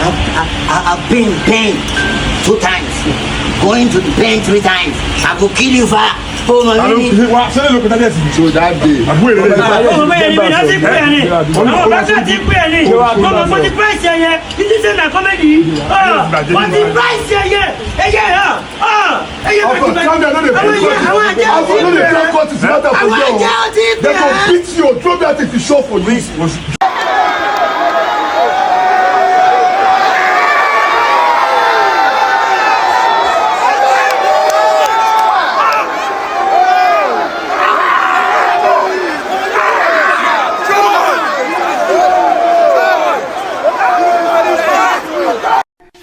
I've been pain 2 times. Going to the pain 3 times. I will kill you for. Oh my God. So that day.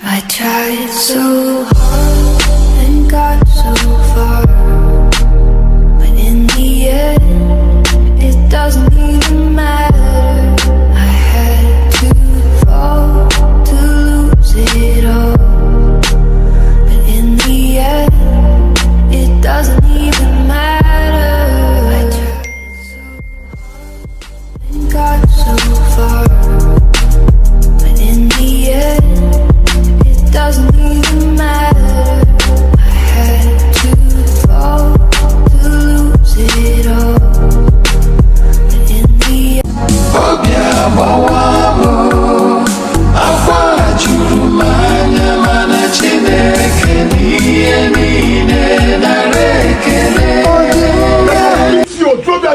I tried so hard and got so far, but in the end, it doesn't even matter. I had to fall to lose it all, but in the end, it doesn't even matter. I tried so hard and got so far, but in the end, doesn't even matter. I had to fall to lose it all, but in the end.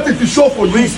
If you show for this.